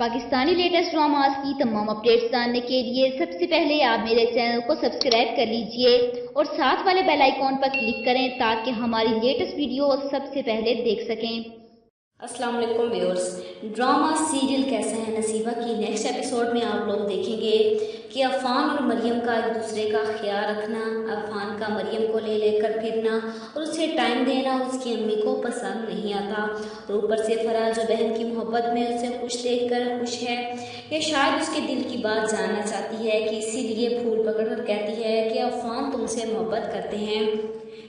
Pakistani latest dramas की तमाम updates जानने के लिए सबसे पहले आप मेरे चैनल को सब्सक्राइब कर लीजिए और साथ वाले बेल आइकॉन पर क्लिक करें ताकि हमारी लेटेस्ट वीडियो सबसे पहले देख सकें। अस्सलाम वालेकुम व्यूअर्स, ड्रामा सीरियल कैसा है नसीबा की नेक्स्ट एपिसोड में आप लोग देखेंगे कि अफ़ान और मरियम का एक दूसरे का ख्याल रखना, अफ़ान का मरियम को ले लेकर फिरना और उसे टाइम देना उसकी अम्मी को पसंद नहीं आता। और ऊपर से फराज जो बहन की मोहब्बत में उसे खुश देखकर खुश है या शायद उसके दिल की बात जानना चाहती है कि इसीलिए फूल पकड़कर कहती है कि अफ़ान तुमसे मोहब्बत करते हैं।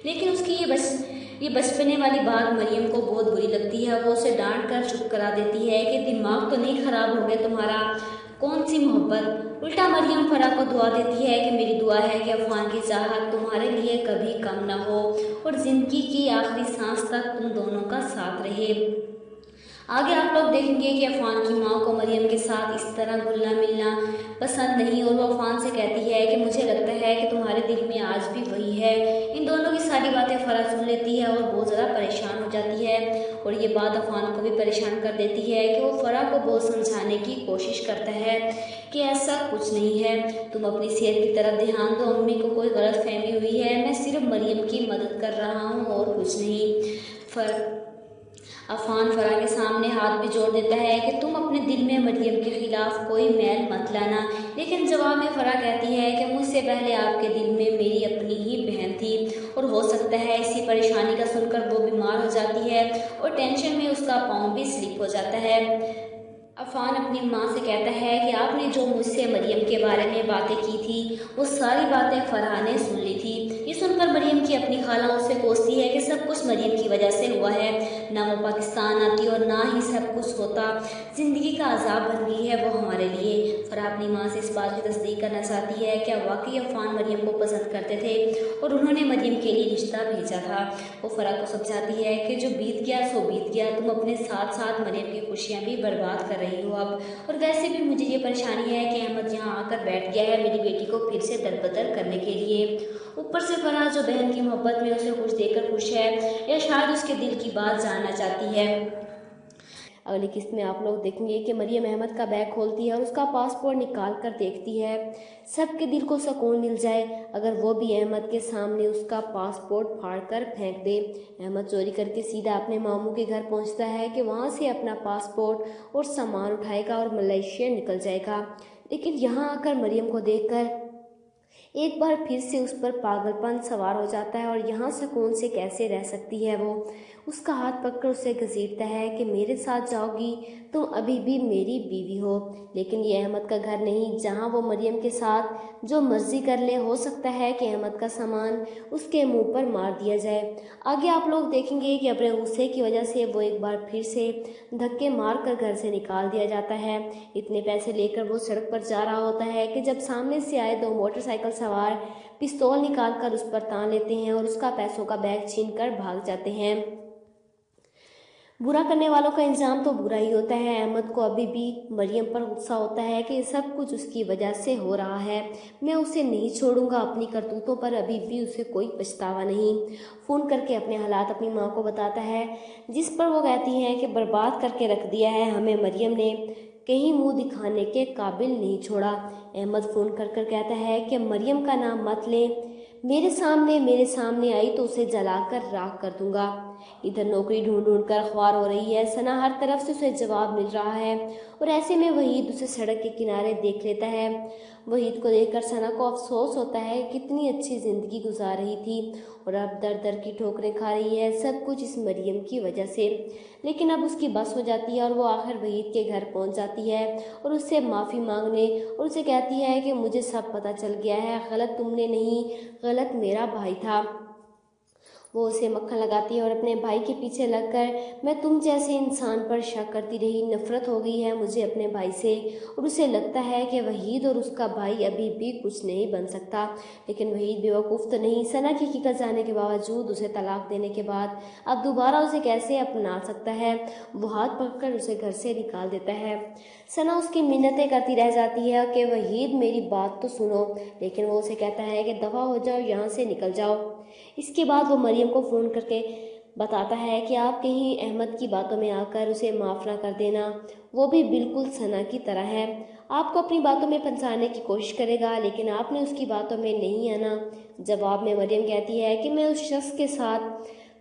लेकिन उसकी ये बचपने वाली बात मरियम को बहुत बुरी लगती है। वो उसे डांट कर चुप करा देती है कि दिमाग तो नहीं ख़राब हो गया तुम्हारा, कौन सी मोहब्बत। उल्टा मरियम फरा को दुआ देती है कि मेरी दुआ है कि अफ़ान की चाहत तुम्हारे लिए कभी कम ना हो और ज़िंदगी की आखिरी सांस तक तुम दोनों का साथ रहे। आगे आप लोग देखेंगे कि अफ़ान की माँ को मरियम के साथ इस तरह घुलना मिलना पसंद नहीं और वो अफ़ान से कहती है कि मुझे लगता है कि तुम्हारे दिल में आज भी वही है। इन दोनों की सारी बातें फरा सुन लेती है और बहुत ज़्यादा परेशान हो जाती है और ये बात अफ़ान को भी परेशान कर देती है कि वो फरा को बहुत समझाने की कोशिश करता है कि ऐसा कुछ नहीं है, तुम अपनी सेहत की तरफ ध्यान दो, अम्मी को कोई गलत फहमी हुई है, मैं सिर्फ मरियम की मदद कर रहा हूँ और कुछ नहीं। अफ़ान फरा के सामने हाथ भी जोड़ देता है कि तुम अपने दिल में मरियम के खिलाफ कोई मैल मत लाना। लेकिन जवाब में फरा कहती है कि मुझसे पहले आपके दिल में मेरी अपनी ही बहन थी और हो सकता है इसी परेशानी का सुनकर वो बीमार हो जाती है और टेंशन में उसका पाँव भी स्लिप हो जाता है। अफ़ान अपनी माँ से कहता है कि आपने जो मुझसे मरियम के बारे में बातें की थी वो सारी बातें फराह ने सुन ली थी। ये सुनकर मरियम की अपनी खाला उससे पूछती है कि सब कुछ मरियम की वजह से हुआ है, ना वो पाकिस्तान आती और ना ही सब कुछ होता, ज़िंदगी का अजाब बन गई है वो हमारे लिए। फराह अपनी माँ से इस बात की तस्दीक करना चाहती है कि वाकई अफ़ान मरियम को पसंद करते थे और उन्होंने मरियम के लिए रिश्ता भेजा था। वो फराह को समझाती है कि जो बीत गया सो बीत गया, तुम अपने साथ साथ मरियम की खुशियाँ भी बर्बाद कर रही हो अब, और वैसे भी मुझे ये परेशानी है कि अहमद यहाँ आकर बैठ गया है मेरी बेटी को फिर से दरबदर करने के लिए। ऊपर से फराह जो बहन की मोहब्बत में उसे खुश देखकर खुश है या शायद उसके दिल की बात जानना चाहती है। अगली किस्त में आप लोग देखेंगे कि मरियम अहमद का बैग खोलती है और उसका पासपोर्ट निकाल कर देखती है। सबके दिल को सुकून मिल जाए अगर वो भी अहमद के सामने उसका पासपोर्ट फाड़ कर फेंक दे। अहमद चोरी करके सीधा अपने मामू के घर पहुंचता है कि वहां से अपना पासपोर्ट और सामान उठाएगा और मलेशिया निकल जाएगा। लेकिन यहाँ आकर मरियम को देखकर एक बार फिर से उस पर पागलपन सवार हो जाता है और यहाँ सुकून से कैसे रह सकती है वो। उसका हाथ पकड़ उसे घसीटता है कि मेरे साथ जाओगी तुम अभी भी मेरी बीवी हो। लेकिन ये अहमद का घर नहीं जहाँ वो मरियम के साथ जो मर्जी कर ले। हो सकता है कि अहमद का सामान उसके मुंह पर मार दिया जाए। आगे आप लोग देखेंगे कि अपने गुस्से की वजह से वो एक बार फिर से धक्के मार कर घर से निकाल दिया जाता है। इतने पैसे लेकर वो सड़क पर जा रहा होता है कि जब सामने से आए दो मोटरसाइकिल सवार पिस्तौल निकालकर उस पर तान लेते हैं और उसका पैसों का बैग छीनकर भाग जाते हैं। बुरा करने वालों का इंजाम तो बुरा ही होता है। अहमद को अभी भी मरियम पर गुस्सा होता है कि सब कुछ उसकी वजह से हो रहा है, मैं उसे नहीं छोड़ूंगा। अपनी करतूतों पर अभी भी उसे कोई पछतावा नहीं। फ़ोन करके अपने हालात अपनी माँ को बताता है जिस पर वो कहती है कि बर्बाद करके रख दिया है हमें मरियम ने, कहीं मुंह दिखाने के काबिल नहीं छोड़ा। अहमद फ़ोन कर कर कहता है कि मरियम का नाम मत ले, मेरे सामने आई तो उसे जलाकर राख कर दूंगा। इधर नौकरी ढूंढ ढूंढ कर ख्वार हो रही है। सना हर तरफ से उसे जवाब मिल रहा है और ऐसे में वहीद उसे सड़क के किनारे देख लेता है। वहीद को देखकर सना को अफसोस होता है कितनी अच्छी ज़िंदगी गुजार रही थी और अब दर दर की ठोकरें खा रही है, सब कुछ इस मरियम की वजह से। लेकिन अब उसकी बस हो जाती है और वो आखिर वहीद के घर पहुंच जाती है और उससे माफ़ी मांगने और उसे कहती है कि मुझे सब पता चल गया है, गलत तुमने नहीं, गलत मेरा भाई था। वो उसे मक्खन लगाती है और अपने भाई के पीछे लगकर मैं तुम जैसे इंसान पर शक करती रही, नफरत हो गई है मुझे अपने भाई से। और उसे लगता है कि वहीद और उसका भाई अभी भी कुछ नहीं बन सकता। लेकिन वहीद बेवकूफ़ तो नहीं, सना की हकीकत जानने के बावजूद उसे तलाक देने के बाद अब दोबारा उसे कैसे अपना सकता है। वो हाथ पकड़कर उसे घर से निकाल देता है। सना उसकी मिन्नतें करती रह जाती है कि वहीद मेरी बात तो सुनो, लेकिन वो उसे कहता है कि दफ़ा हो जाओ, यहाँ से निकल जाओ। इसके बाद वो मरियम को फ़ोन करके बताता है कि आप कहीं अहमद की बातों में आकर उसे माफ़ ना कर देना, वो भी बिल्कुल सना की तरह है, आपको अपनी बातों में फंसाने की कोशिश करेगा, लेकिन आपने उसकी बातों में नहीं आना। जवाब में मरियम कहती है कि मैं उस शख्स के साथ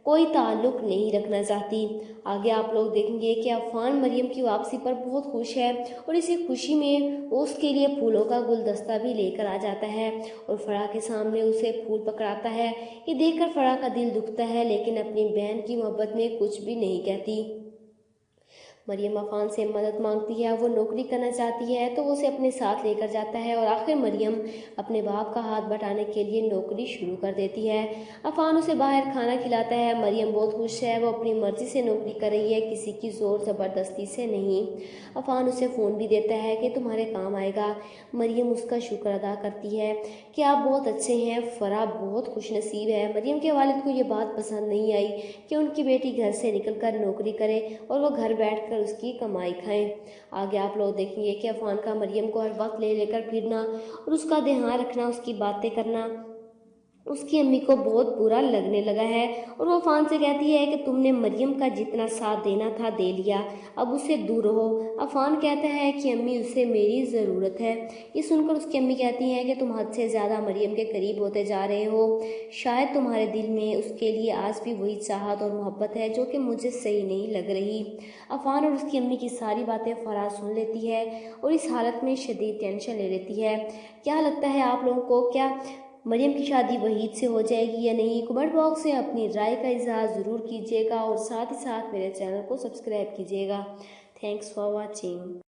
कोई ताल्लुक़ नहीं रखना चाहती। आगे आप लोग देखेंगे कि अफ़ान मरियम की वापसी पर बहुत खुश है और इसी खुशी में वो उसके लिए फूलों का गुलदस्ता भी लेकर आ जाता है और फराह के सामने उसे फूल पकड़ाता है। ये देखकर फराह का दिल दुखता है, लेकिन अपनी बहन की मोहब्बत में कुछ भी नहीं कहती। मरियम अफ़ान से मदद मांगती है, वो नौकरी करना चाहती है तो वो उसे अपने साथ लेकर जाता है और आखिर मरियम अपने बाप का हाथ बटाने के लिए नौकरी शुरू कर देती है। अफ़ान उसे बाहर खाना खिलाता है। मरियम बहुत खुश है, वो अपनी मर्ज़ी से नौकरी कर रही है, किसी की ज़ोर ज़बरदस्ती से नहीं। अफ़ान उसे फ़ोन भी देता है कि तुम्हारे काम आएगा। मरियम उसका शुक्र अदा करती है कि आप बहुत अच्छे हैं। फराह बहुत खुश नसीब है। मरियम के वालिद को ये बात पसंद नहीं आई कि उनकी बेटी घर से निकल कर नौकरी करे और वो घर बैठ उसकी कमाई खाएं। आगे आप लोग देखेंगे कि अफ़ान का मरियम को हर वक्त ले लेकर फिरना और उसका ध्यान रखना, उसकी बातें करना उसकी अम्मी को बहुत बुरा लगने लगा है और वो अफ़ान से कहती है कि तुमने मरियम का जितना साथ देना था दे लिया, अब उससे दूर रहो। अफ़ान कहता है कि अम्मी उसे मेरी ज़रूरत है। ये सुनकर उसकी अम्मी कहती हैं कि तुम हद से ज़्यादा मरियम के करीब होते जा रहे हो, शायद तुम्हारे दिल में उसके लिए आज भी वही चाहत और मोहब्बत है जो कि मुझे सही नहीं लग रही। अफ़ान और उसकी अम्मी की सारी बातें फराह सुन लेती है और इस हालत में शदीद टेंशन ले लेती है। क्या लगता है आप लोगों को, क्या मरियम की शादी वहीद से हो जाएगी या नहीं? कमेंट बॉक्स में अपनी राय का इज़हार ज़रूर कीजिएगा और साथ ही साथ मेरे चैनल को सब्सक्राइब कीजिएगा। Thanks for watching.